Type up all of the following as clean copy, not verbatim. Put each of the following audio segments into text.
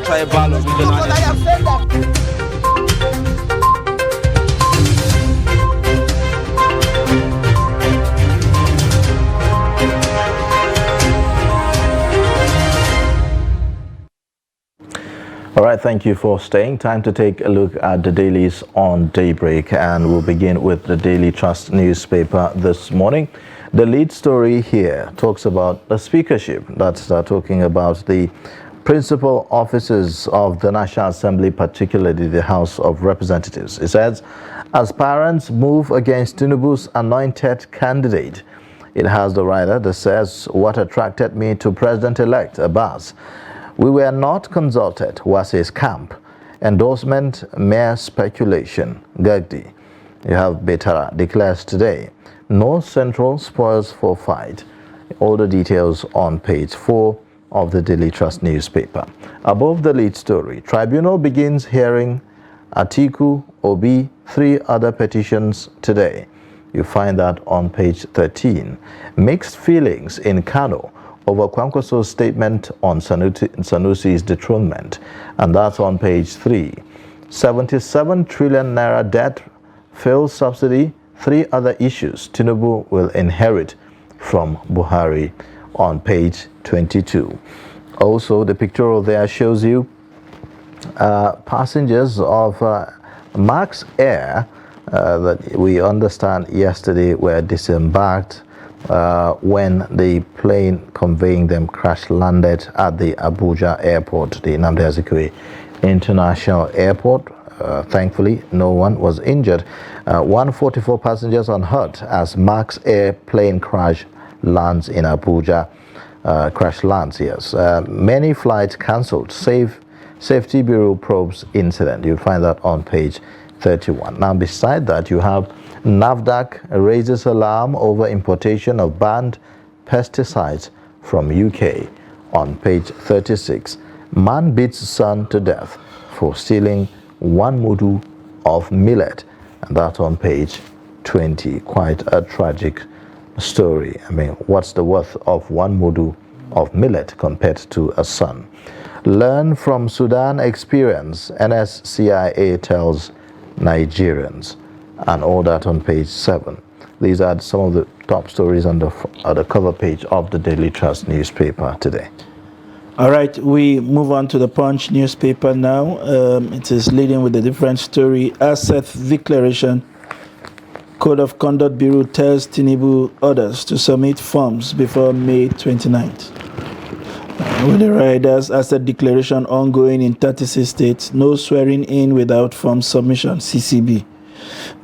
tribal or regional. All right, thank you for staying. Time to take a look at the dailies on Daybreak, and we'll begin with the Daily Trust newspaper this morning. The lead story here talks about the speakership. That's talking about the principal offices of the National Assembly, particularly the House of Representatives. It says, aspirants move against Tinubu's anointed candidate. It has the writer that says, what attracted me to President-elect Abbas? We were not consulted, was his camp. Endorsement, mere speculation. Gagdi. You have Betara declares today, no central spoils for fight. All the details on page 4 of the Daily Trust newspaper. Above the lead story, tribunal begins hearing Atiku, Obi, 3 other petitions today. You find that on page 13. Mixed feelings in Kano over Kwankwaso's statement on Sanusi's dethronement, and that's on page 3. 77 trillion naira debt, failed subsidy, 3 other issues Tinubu will inherit from Buhari on page 22. Also, the pictorial there shows you passengers of Max Air that we understand yesterday were disembarked when the plane conveying them crash landed at the Abuja airport, the Nnamdi Azikiwe International Airport. Thankfully, no one was injured. 144 passengers unhurt as Max Air plane crash lands in Abuja. Crash lands, yes. Many flights cancelled. Safety Bureau probes incident. You'll find that on page 31. Now, beside that, you have NAFDAC raises alarm over importation of banned pesticides from UK on page 36. Man beats son to death for stealing 1 mudu of millet, and that on page 20. Quite a tragic story. I mean, what's the worth of 1 mudu of millet compared to a son? Learn from Sudan experience, NSCIA tells Nigerians, and all that on page 7. These are some of the top stories on the cover page of the Daily Trust newspaper today. All right, we move on to the Punch newspaper now. It is leading with a different story. Asset declaration. Code of Conduct Bureau tells Tinubu others to submit forms before May 29th. With the riders, asset declaration ongoing in 36 states. No swearing in without form submission, CCB.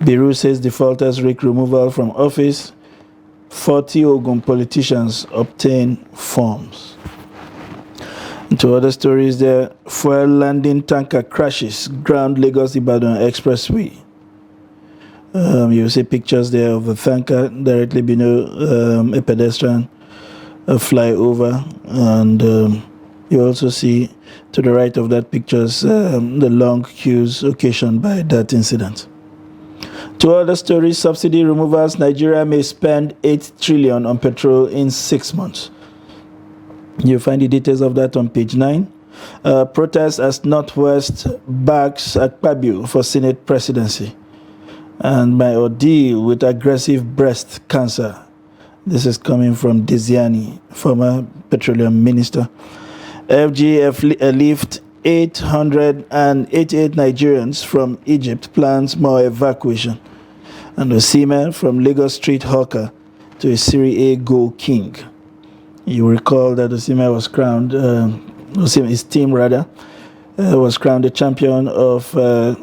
Bureau says defaulters risk removal from office. 40 Ogun politicians obtain forms. To other stories there, fuel landing tanker crashes, ground Lagos-Ibadan expressway. You see pictures there of the tanker directly below a pedestrian flyover, and you also see to the right of that pictures the long queues occasioned by that incident. To other stories, subsidy removals, Nigeria may spend 8 trillion on petrol in 6 months. You find the details of that on page 9. Protests as Northwest backs Akpabio for Senate presidency. And my ordeal with aggressive breast cancer. This is coming from Desiani, former petroleum minister. FGF lift 888 Nigerians from Egypt, plans more evacuation. And Osimhen from Lagos street hawker to a Serie A goal king. You recall that Osimhen was crowned, his team rather, was crowned the champion of the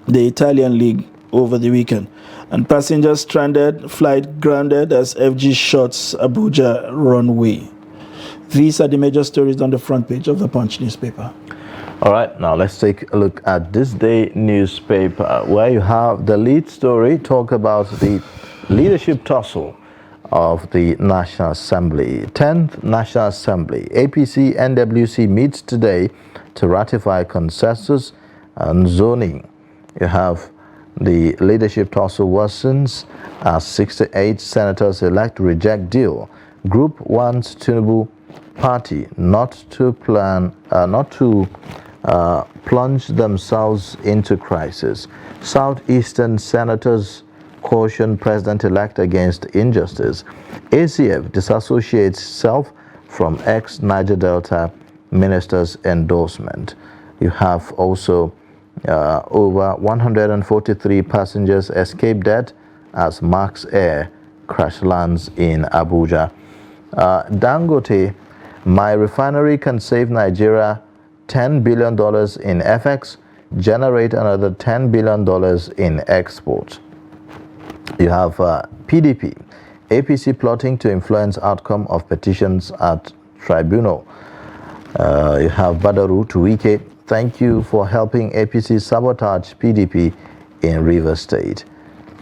Italian league over the weekend. And passengers stranded, flight grounded as FG shuts Abuja runway. These are the major stories on the front page of the Punch newspaper. All right, now let's take a look at this day newspaper, where you have the lead story talk about the leadership tussle of the National Assembly. 10th National Assembly, APC NWC meets today to ratify consensus on zoning. You have the leadership tussle worsens as 68 senators elect reject deal. Group wants Tinubu party not to plunge themselves into crisis. Southeastern senators caution president-elect against injustice. ACF disassociates self from ex-Niger Delta minister's endorsement. You have also over 143 passengers escape death as Max Air crash lands in Abuja. Dangote, my refinery can save Nigeria $10 billion in FX, generate another $10 billion in exports. You have PDP, APC plotting to influence outcome of petitions at tribunal. You have Badaru to Wike, thank you for helping APC sabotage PDP in Rivers State.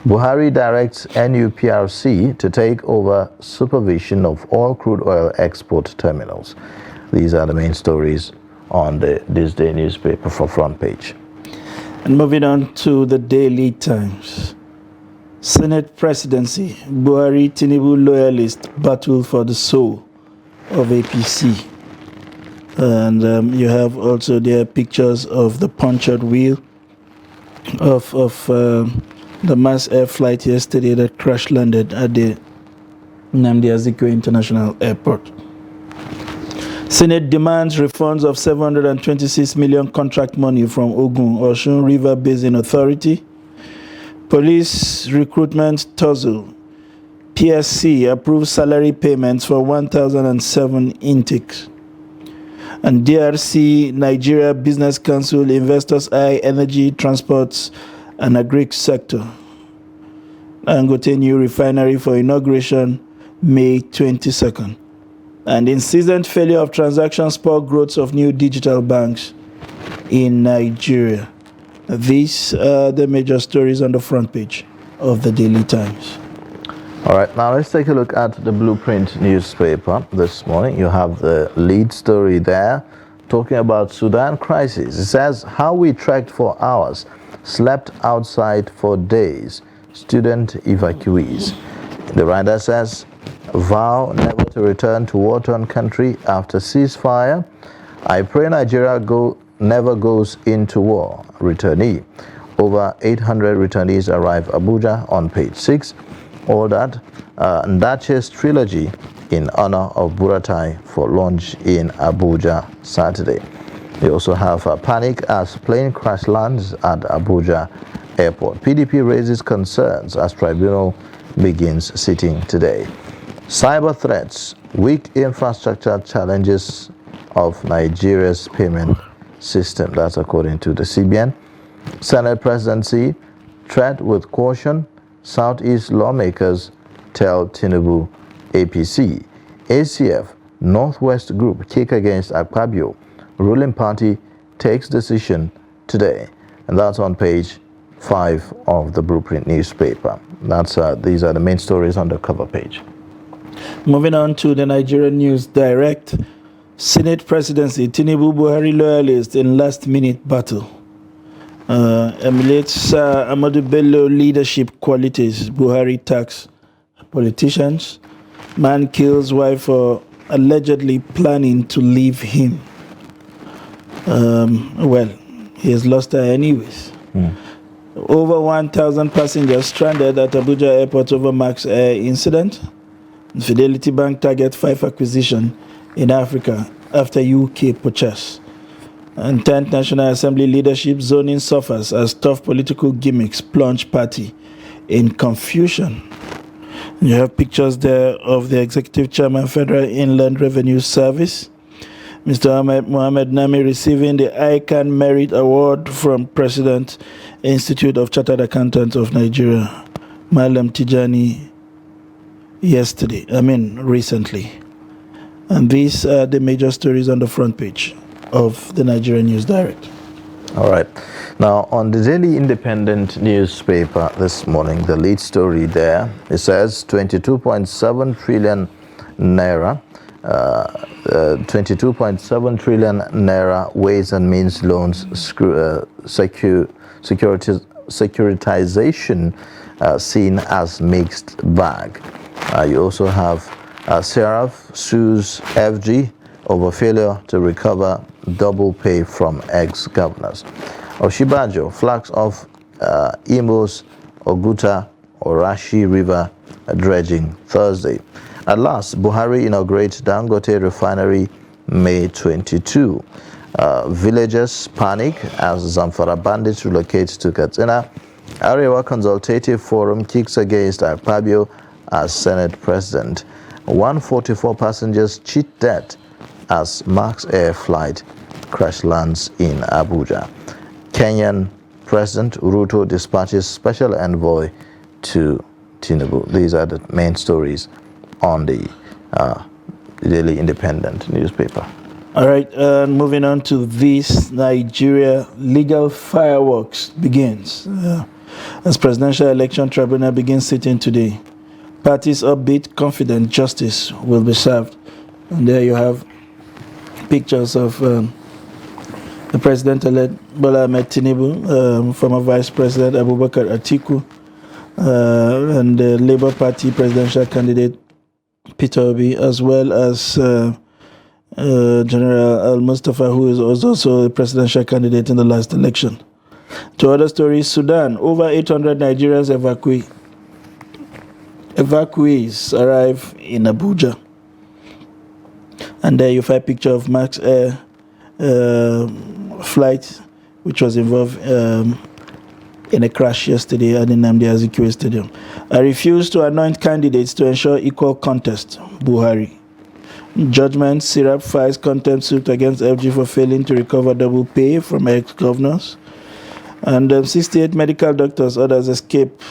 Buhari directs NUPRC to take over supervision of all crude oil export terminals. These are the main stories on this day newspaper for front page. And moving on to the Daily Times. Senate presidency, Buhari Tinubu loyalist battle for the soul of APC. And you have also there pictures of the punctured wheel of the mass air flight yesterday that crash landed at the Nnamdi Azikiwe International Airport. Senate demands refunds of 726 million contract money from Osun River Basin Authority. Police recruitment tussle. PSC approves salary payments for 1,007 intakes. And DRC, Nigeria Business Council, investors eye energy, transports, and agri sector. Dangote new refinery for inauguration May 22nd. And incessant failure of transactions spur growth of new digital banks in Nigeria. These are the major stories on the front page of the Daily Times. All right, now let's take a look at the Blueprint newspaper this morning. You have the lead story there talking about Sudan crisis. It says, how we trekked for hours, slept outside for days, student evacuees. The writer says, vow never to return to war-torn country after ceasefire. I pray Nigeria never goes into war. Returnee. Over 800 returnees arrive Abuja on page 6. All that Ndache's trilogy in honor of Buratai for launch in Abuja Saturday. They also have a panic as plane crash lands at Abuja Airport. PDP raises concerns as tribunal begins sitting today. Cyber threats, weak infrastructure challenges of Nigeria's payment system. That's according to the CBN. Senate presidency, tread with caution. Southeast lawmakers tell Tinubu APC. ACF, Northwest Group kick against Akpabio. Ruling party takes decision today. And that's on page 5 of the Blueprint newspaper. These are the main stories on the cover page. Moving on to the Nigerian News Direct. Senate presidency, Tinubu Buhari loyalist in last-minute battle. Emulates Amadu Bello leadership qualities. Buhari tax politicians. Man kills wife for allegedly planning to leave him. Well, he has lost her anyways. Over 1,000 passengers stranded at Abuja Airport over Max Air incident. Fidelity Bank target 5 acquisition in Africa after UK purchase. And 10th National Assembly leadership zoning suffers as tough political gimmicks plunge party in confusion. You have pictures there of the Executive Chairman, Federal Inland Revenue Service, Mr. Mohamed Nami, receiving the ICANN Merit Award from President Institute of Chartered Accountants of Nigeria, Malam Tijani, recently. And these are the major stories on the front page of the Nigerian News Direct. All right. Now, on the Daily Independent newspaper this morning, the lead story there, it says 22.7 trillion naira, 22.7 trillion naira Ways and Means loans securitization seen as mixed bag. You also have Seraph sues FG over failure to recover double pay from ex-governors. Oshibajo flags off Imo's Oguta Orashi River dredging Thursday. At last, Buhari inaugurates Dangote refinery May 22. Villagers panic as Zamfara bandits relocate to Katsina. Arewa Consultative Forum kicks against Akpabio as Senate President. 144 passengers cheat death as Max Air flight crash lands in Abuja. Kenyan President Ruto dispatches special envoy to Tinubu. These are the main stories on the Daily Independent newspaper. All right, moving on to this, Nigeria legal fireworks begins. As presidential election tribunal begins sitting today, parties upbeat, confident justice will be served. And there you have pictures of the president-elect Bola Ahmed Tinubu, former Vice President Abubakar Atiku, and the Labour Party presidential candidate Peter Obi, as well as General Al-Mustafa, who was also a presidential candidate in the last election. To other stories, Sudan, over 800 Nigerians evacuees arrive in Abuja. And there you find a picture of Max Air flight, which was involved in a crash yesterday at the Nnamdi Azikiwe Stadium. I refuse to anoint candidates to ensure equal contest, Buhari. Judgment, Syrup files contempt suit against FG for failing to recover double pay from ex-governors. And 68 medical doctors, others escape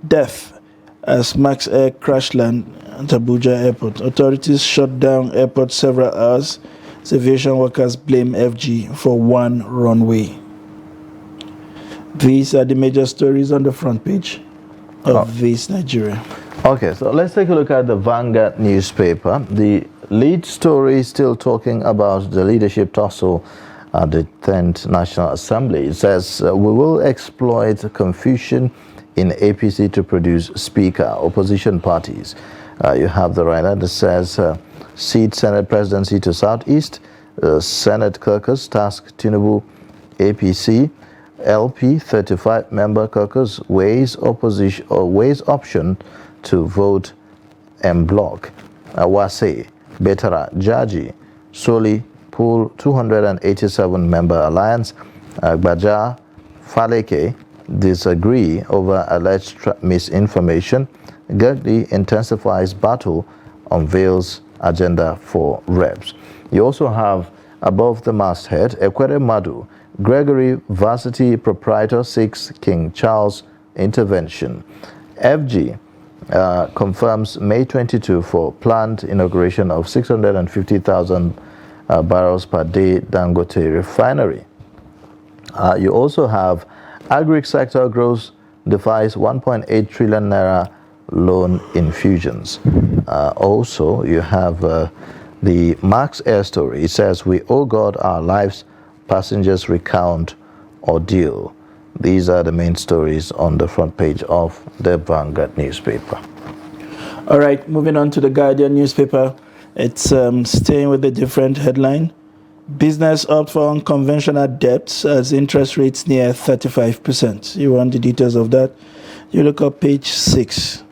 death as Max Air crash land at Abuja Airport. Authorities shut down airport several hours. Aviation workers blame FG for one runway. These are the major stories on the front page of this Nigeria. Okay, so let's take a look at the Vanguard newspaper. The lead story is still talking about the leadership tussle at the 10th National Assembly. It says, we will exploit confusion in APC to produce speaker, opposition parties. You have the writer that says, cede Senate presidency to Southeast, Senate caucus task Tinubu APC, LP 35-member caucus weighs option to vote en bloc. Awase, Betara, Jaji, Soli, Pool 287-member alliance. Agbaja, Faleke disagree over alleged misinformation. Gagdi intensifies battle, unveils agenda for reps. You also have above the masthead, Ekwere Madu, Gregory Varsity proprietor seeks King Charles intervention. FG confirms May 22 for planned inauguration of 650,000 barrels per day Dangote refinery. You also have agri sector grows defies 1.8 trillion naira loan infusions. Also, you have the Max Air story. It says, we owe God our lives, passengers recount ordeal. These are the main stories on the front page of the Vanguard newspaper. All right, moving on to the Guardian newspaper. It's staying with a different headline. Business opt for unconventional debts as interest rates near 35%. You want the details of that? You look up page 6.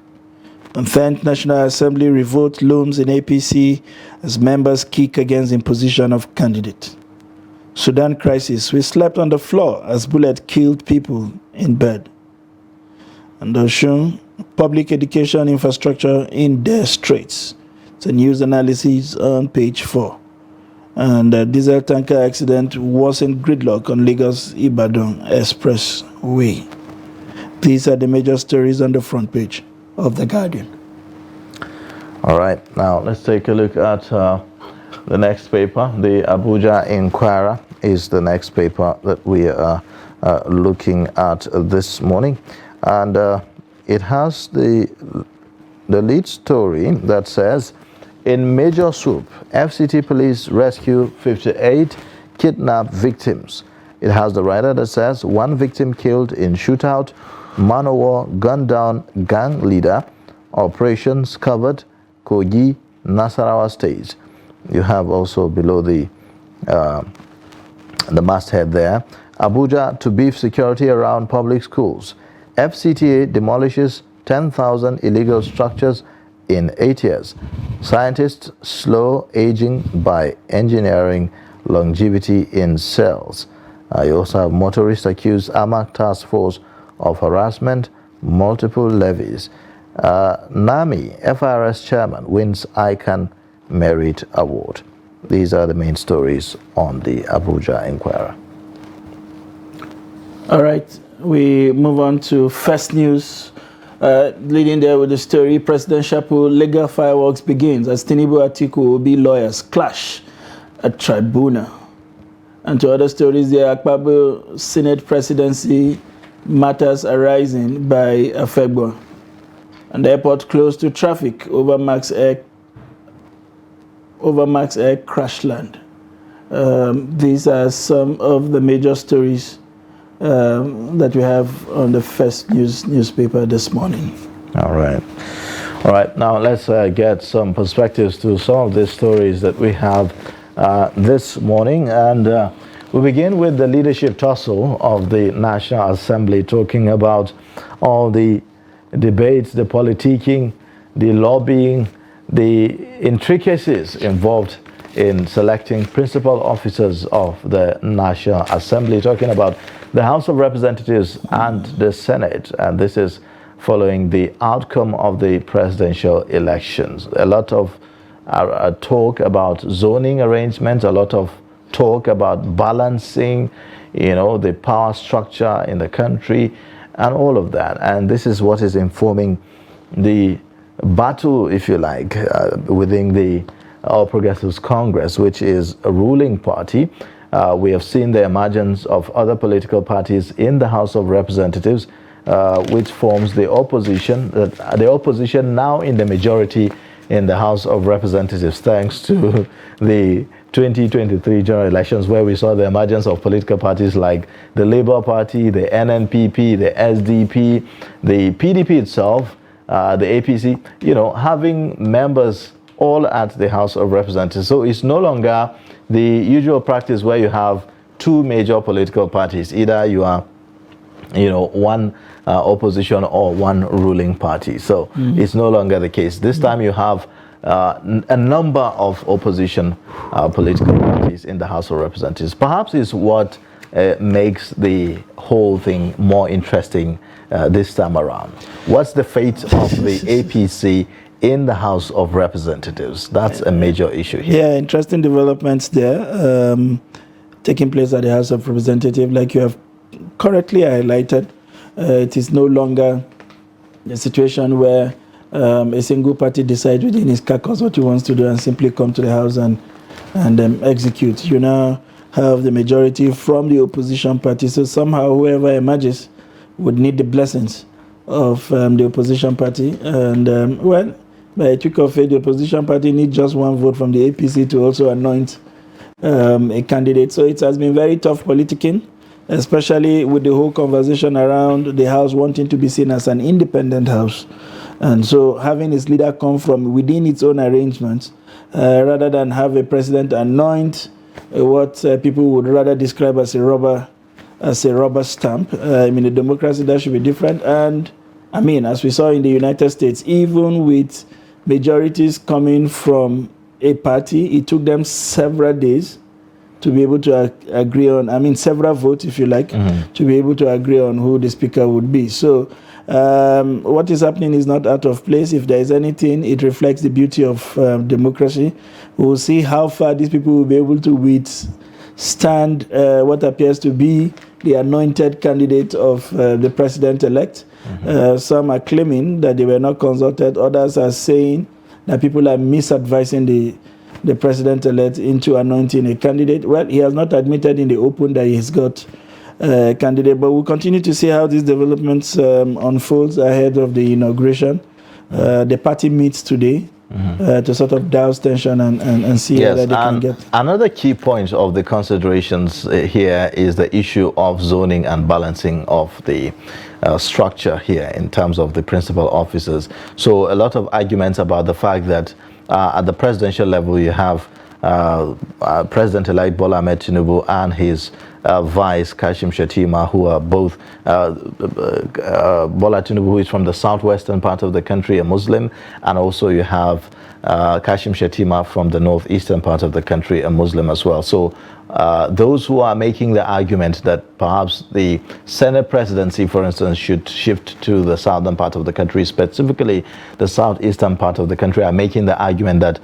And 10th National Assembly revolt looms in APC as members kick against imposition of candidate. Sudan crisis. We slept on the floor as bullet killed people in bed. And Oshun, public education infrastructure in dire straits. It's a news analysis on page 4. And a diesel tanker accident worsened gridlock on Lagos-Ibadan Expressway. These are the major stories on the front page of The Guardian. All right, now let's take a look at the next paper. The Abuja Inquirer is the next paper that we are looking at this morning. And it has the lead story that says, in major swoop, FCT police rescue 58 kidnapped victims. It has the writer that says, one victim killed in shootout, man o' war gunned down gang leader, operations covered, Kogi, Nasarawa State. you have also below the masthead there, Abuja to beef security around public schools. FCTA demolishes 10,000 illegal structures in 8 years. Scientists slow aging by engineering longevity in cells. You also have motorists accuse AMAC task force of harassment, multiple levies. NAMI, FRS chairman, wins ICANN Merit Award. These are the main stories on the Abuja Inquirer. All right, we move on to First News. Leading there with the story, presidential pool, legal fireworks begins as Tinubu Atiku Obi lawyers clash at tribunal. And to other stories there, Akpabio Senate presidency matters arising by Afegbo. And the airport closed to traffic over Max Air crash land. These are some of the major stories that we have on the First News newspaper this morning. All right. Now let's get some perspectives to some of these stories that we have this morning, and we begin with the leadership tussle of the National Assembly, talking about all the debates, the politicking, the lobbying, the intricacies involved in selecting principal officers of the National Assembly, talking about the House of Representatives and the Senate. And this is following the outcome of the presidential elections. A lot of talk about zoning arrangements, a lot of talk about balancing, the power structure in the country and all of that. And this is what is informing the battle, if you like, within the All Progressives Congress, which is a ruling party. We have seen the emergence of other political parties in the House of Representatives, which forms the opposition. The opposition now in the majority in the House of Representatives, thanks to the 2023 general elections, where we saw the emergence of political parties like the Labour Party, the NNPP, the SDP, the PDP itself, the APC, having members all at the House of Representatives. So it's no longer the usual practice where you have two major political parties. Either you are, one opposition or one ruling party. So it's no longer the case. This time you have a number of opposition political parties in the House of Representatives. Perhaps is what makes the whole thing more interesting this time around. What's the fate of the APC in the House of Representatives? That's a major issue here. Yeah, interesting developments there taking place at the House of Representatives. Like you have correctly highlighted, it is no longer a situation where a single party decides within its caucus what it wants to do and simply come to the House and execute. You now have the majority from the opposition party. So somehow whoever emerges would need the blessings of the opposition party. And by a trick of fate, the opposition party needs just one vote from the APC to also anoint a candidate. So it has been very tough politicking, especially with the whole conversation around the House wanting to be seen as an independent House. And so having its leader come from within its own arrangements, rather than have a president anoint what people would rather describe as a rubber stamp. In a democracy, that should be different. And as we saw in the United States, even with majorities coming from a party, it took them several days to be able to agree on, several votes, if you like, to be able to agree on who the speaker would be. So what is happening is not out of place. If there is anything, it reflects the beauty of democracy. We'll see how far these people will be able to withstand what appears to be the anointed candidate of the president-elect. Some are claiming that they were not consulted. Others are saying that people are misadvising the president-elect into anointing a candidate. Well, he has not admitted in the open that he's got a candidate, but we'll continue to see how these developments unfolds ahead of the inauguration. The party meets today to sort of douse tension and see whether they can get. Another key point of the considerations here is the issue of zoning and balancing of the structure here in terms of the principal officers. So a lot of arguments about the fact that at the presidential level you have President-elect Bola Ahmed Tinubu and his vice Kashim Shettima, who are both Bola Tinubu, who is from the southwestern part of the country, a Muslim, and also you have Kashim Shettima from the northeastern part of the country, a Muslim as well. So those who are making the argument that perhaps the Senate presidency, for instance, should shift to the southern part of the country, specifically the southeastern part of the country, are making the argument that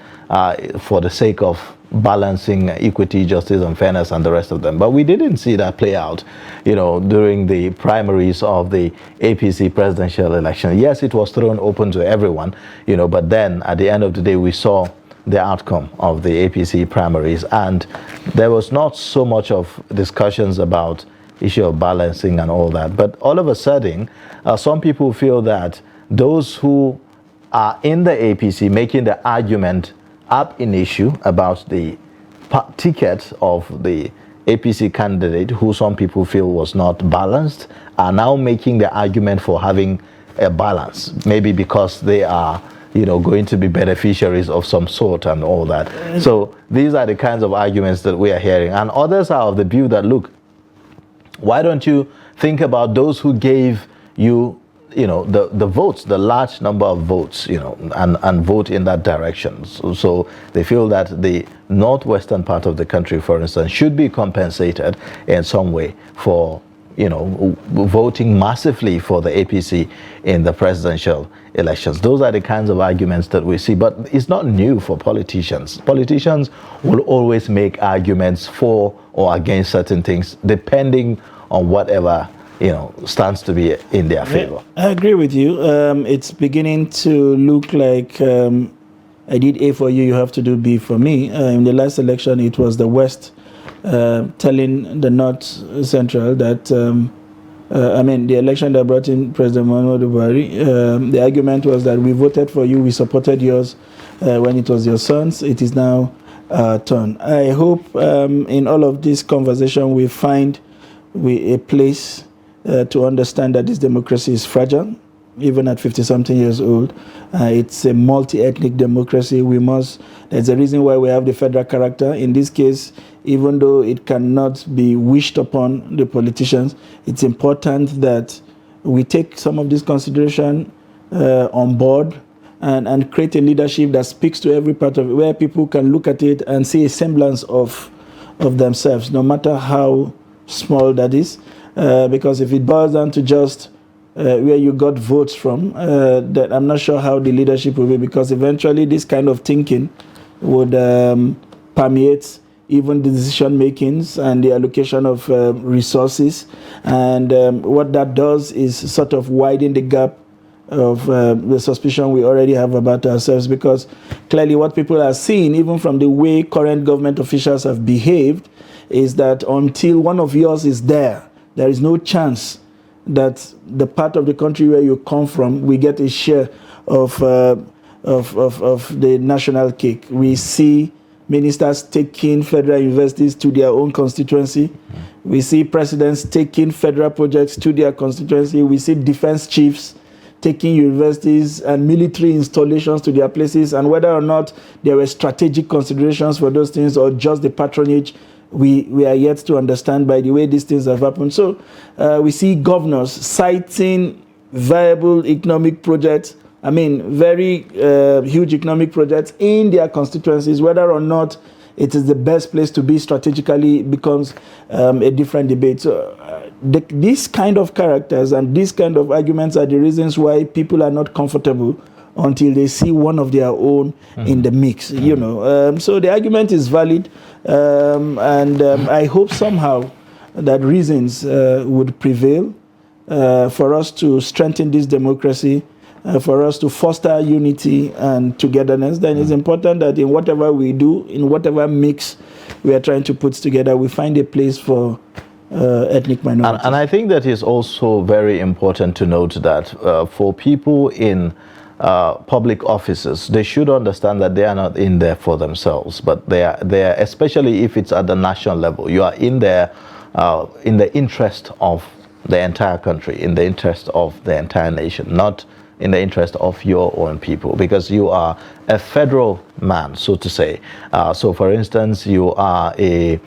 for the sake of balancing equity, justice, and fairness, and the rest of them. But we didn't see that play out, during the primaries of the APC presidential election. Yes, it was thrown open to everyone, but then at the end of the day, we saw the outcome of the APC primaries, and there was not so much of discussions about issue of balancing and all that. But all of a sudden, some people feel that those who are in the APC making the argument up in issue about the ticket of the APC candidate, who some people feel was not balanced, are now making the argument for having a balance, maybe because they are going to be beneficiaries of some sort and all that. So these are the kinds of arguments that we are hearing. And others are of the view that, look, why don't you think about those who gave you, the votes, the large number of votes, and vote in that direction. So they feel that the northwestern part of the country, for instance, should be compensated in some way for voting massively for the APC in the presidential elections. Those are the kinds of arguments that we see, but it's not new for politicians. Politicians will always make arguments for or against certain things, depending on whatever stands to be in their favor. I agree with you. It's beginning to look like I did A for you, you have to do B for me. In the last election, it was the West telling the North Central that, the election that brought in President Muhammadu Buhari, the argument was that we voted for you, we supported yours when it was your son's. It is now turn. I hope in all of this conversation we find a place to understand that this democracy is fragile, even at 50-something years old. It's a multi-ethnic democracy. There's a reason why we have the federal character. In this case, even though it cannot be wished upon the politicians, it's important that we take some of this consideration on board and create a leadership that speaks to every part of it, where people can look at it and see a semblance of themselves, no matter how small that is. Because if it boils down to just where you got votes from, that I'm not sure how the leadership will be, because eventually this kind of thinking would permeate even the decision makings and the allocation of resources. And what that does is sort of widen the gap of the suspicion we already have about ourselves, because clearly what people are seeing, even from the way current government officials have behaved, is that until one of yours is there is no chance that the part of the country where you come from, we get a share of the national cake. We see ministers taking federal universities to their own constituency. We see presidents taking federal projects to their constituency. We see defense chiefs taking universities and military installations to their places. And whether or not there were strategic considerations for those things or just the patronage, we are yet to understand by the way these things have happened. So we see governors citing viable economic projects, very huge economic projects in their constituencies. Whether or not it is the best place to be strategically becomes a different debate. So these kind of characters and these kind of arguments are the reasons why people are not comfortable until they see one of their own in the mix, So the argument is valid, and I hope somehow that reasons would prevail for us to strengthen this democracy, for us to foster unity and togetherness. Then it's important that in whatever we do, in whatever mix we are trying to put together, we find a place for ethnic minorities. And I think that is also very important to note that for people in public offices, they should understand that they are not in there for themselves, but they are there, especially if it's at the national level. You are in there in the interest of the entire country, in the interest of the entire nation, not in the interest of your own people, because you are a federal man, so to say. So, for instance, you are a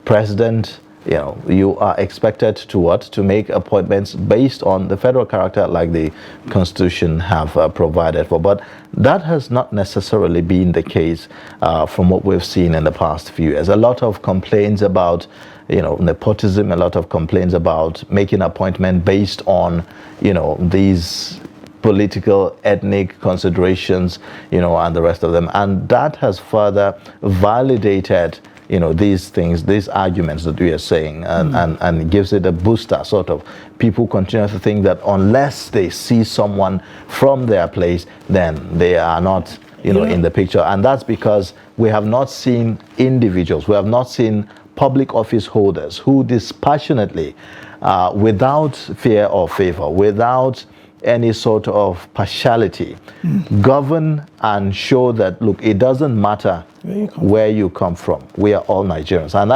president. You are expected to what? To make appointments based on the federal character, like the Constitution have provided for. But that has not necessarily been the case from what we've seen in the past few years. A lot of complaints about nepotism, a lot of complaints about making appointment based on these political, ethnic considerations, and the rest of them. And that has further validated these things, these arguments that we are saying, and gives it a booster, sort of. People continue to think that unless they see someone from their place, then they are not, in the picture. And that's because we have not seen individuals, we have not seen public office holders who dispassionately, without fear or favor, without any sort of partiality, govern and show that, look, it doesn't matter where you come from. We are all Nigerians, and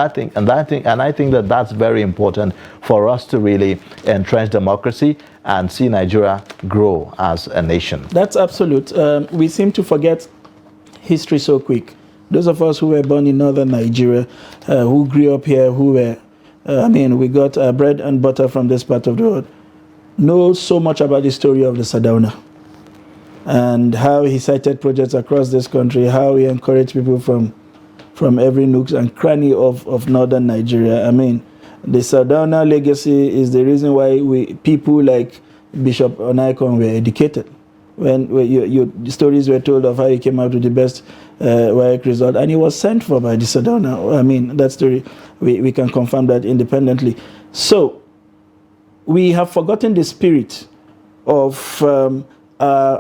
I think that that's very important for us to really entrench democracy and see Nigeria grow as a nation. That's absolute. We seem to forget history so quick. Those of us who were born in northern Nigeria, who grew up here, who were, we got bread and butter from this part of the world, know so much about the story of the Sardauna and how he cited projects across this country, how he encouraged people from every nook and cranny of northern Nigeria. The Sardauna legacy is the reason why people like Bishop Onaikon were educated. When your stories were told of how he came out with the best WAEC result, and he was sent for by the Sardauna. That story, we can confirm that independently. So, we have forgotten the spirit of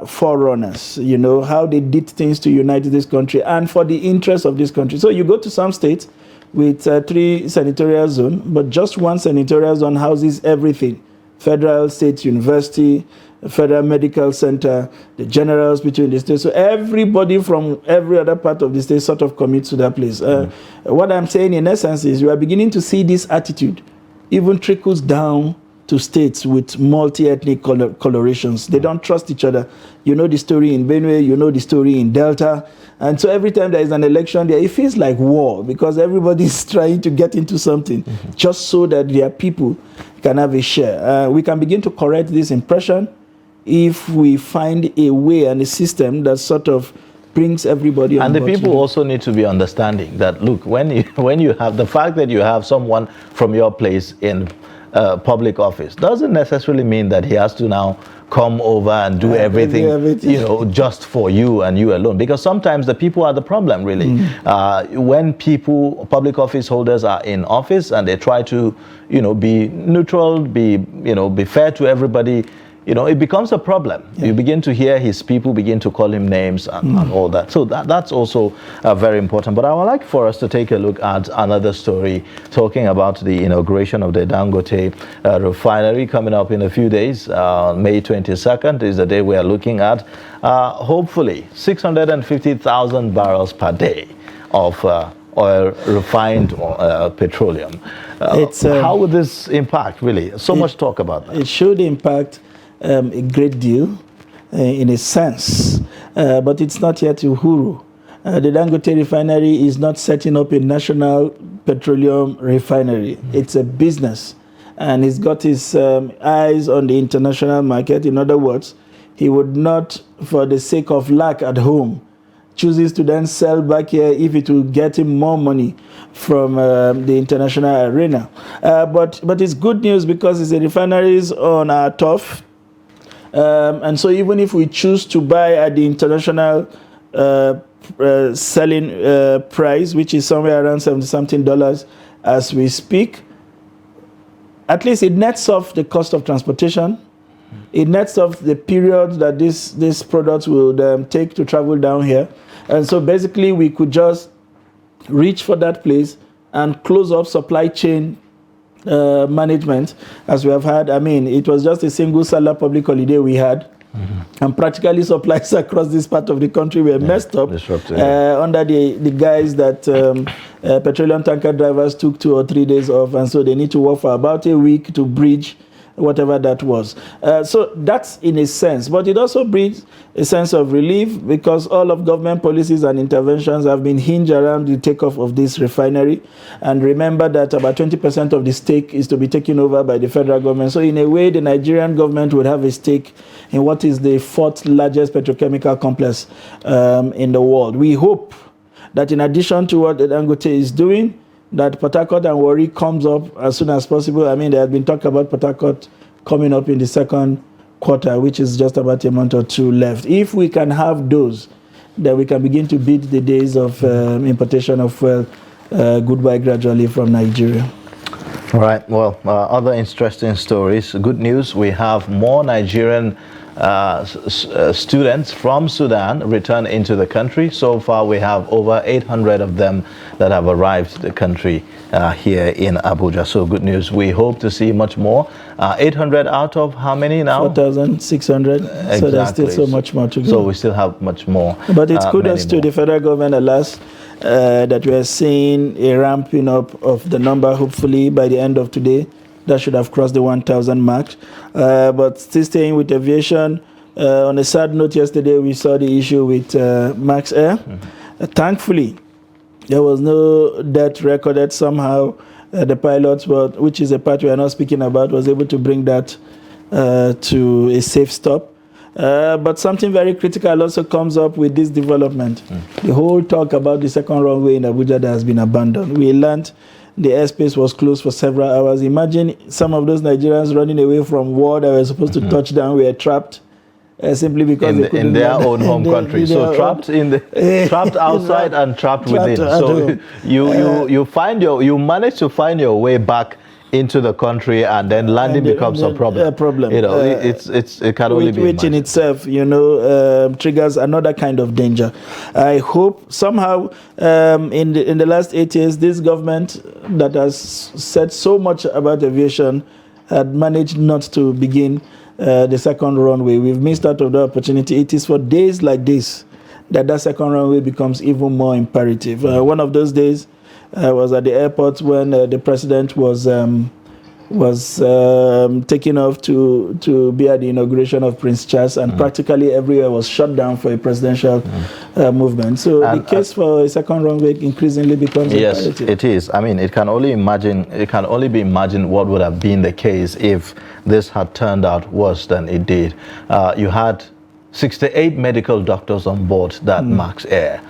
forerunners, how they did things to unite this country and for the interest of this country. So you go to some states with 3 senatorial zones, but just 1 senatorial zone houses everything. Federal, state university, federal medical center, the generals between the states. So everybody from every other part of the state sort of commits to that place. What I'm saying in essence is you are beginning to see this attitude even trickles down to states with multi-ethnic colorations. They don't trust each other. You know the story in Benue, you know the story in Delta. And so every time there is an election there, it feels like war because everybody is trying to get into something just so that their people can have a share. We can begin to correct this impression if we find a way and a system that sort of brings everybody on board. And the people also need to be understanding that, look, when you have the fact that you have someone from your place in public office doesn't necessarily mean that he has to now come over and do everything, just for you and you alone. Because sometimes the people are the problem, really. When public office holders are in office and they try to, be neutral, be fair to everybody, it becomes a problem. You begin to hear his people begin to call him names and all that. So that's also very important. But I would like for us to take a look at another story talking about the inauguration of the Dangote refinery coming up in a few days. May 22nd is the day we are looking at. Hopefully, 650,000 barrels per day of oil, refined petroleum. How would this impact, really? So much talk about that. It should impact a great deal in a sense, but it's not yet Uhuru. The Dangote refinery is not setting up a national petroleum refinery. It's a business, and he's got his eyes on the international market. In other words, he would not, for the sake of lack at home, chooses to then sell back here if it will get him more money from the international arena. But it's good news because it's the refineries on our turf. And so even if we choose to buy at the international selling price, which is somewhere around $70-something as we speak, at least it nets off the cost of transportation. It nets off the period that these products will take to travel down here. And so basically we could just reach for that place and close up supply chain management as we have had. It was just a single Salah public holiday we had. And practically supplies across this part of the country were messed up under the guise that petroleum tanker drivers took 2 or 3 days off, and so they need to work for about a week to bridge whatever that was. So that's in a sense, but it also brings a sense of relief because all of government policies and interventions have been hinged around the takeoff of this refinery. And remember that about 20% of the stake is to be taken over by the federal government. So in a way, the Nigerian government would have a stake in what is the fourth largest petrochemical complex in the world. We hope that in addition to what the Dangote is doing, that Port Harcourt and Warri comes up as soon as possible. I mean, there has been talk about Port Harcourt coming up in the second quarter, which is just about a month or two left. If we can have those, then we can begin to beat the days of importation of fuel goodbye gradually from Nigeria. All right. Well, other interesting stories. Good news, we have more Nigerian students from Sudan return into the country. So far, we have over 800 of them that have arrived to the country here in Abuja. So good news. We hope to see much more. 800 out of how many now? 4,600. Exactly. So there's still so much more to go. So we still have much more. But it's kudos to the federal government, alas, that we are seeing a ramping up of the number. Hopefully by the end of today, that should have crossed the 1,000 mark. But still staying with aviation, on a sad note, yesterday we saw the issue with Max Air. Thankfully, there was no death recorded somehow. The pilot, which is a part we are not speaking about, was able to bring that to a safe stop. But something very critical also comes up with this development. The whole talk about the second runway in Abuja that has been abandoned. We learned the airspace was closed for several hours. Imagine some of those Nigerians running away from war that were supposed to touch down, were trapped simply because in their own home country. So trapped outside and trapped within. So you manage to find your way back into the country, and then landing becomes a problem. You know, it can only be which in itself, triggers another kind of danger. I hope somehow in the last 8 years, this government that has said so much about aviation had managed not to begin the second runway. We've missed out of the opportunity. It is for days like this that second runway becomes even more imperative. One of those days was at the airport when the president was taken off to be at the inauguration of Prince Charles, and practically everywhere was shut down for a presidential movement. So the case for a second runway increasingly becomes imperative. Yes, it is. I mean, it can only be imagined what would have been the case if this had turned out worse than it did. You had 68 medical doctors on board that Max Air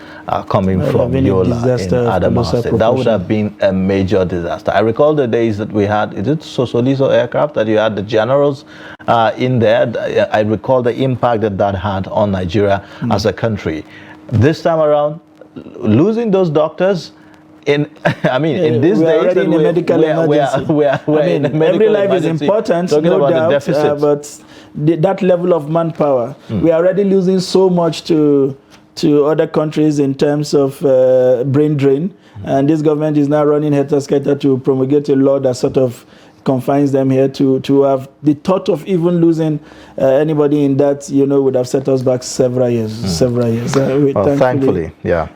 coming from Yola in Adamawa. That would have been a major disaster. I recall the days that we had, is it Sosoliso aircraft, that you had the generals in there. I recall the impact that had on Nigeria as a country. This time around, losing those doctors, in these days, in a medical emergency. We're in a medical every life emergency, is important, talking no about doubt, the deficit. but that level of manpower, we are already losing so much to other countries in terms of brain drain, and this government is now running helter-skelter to promulgate a law that sort of confines them here. To have the thought of even losing anybody in that, would have set us back several years. Well, thankfully, yeah.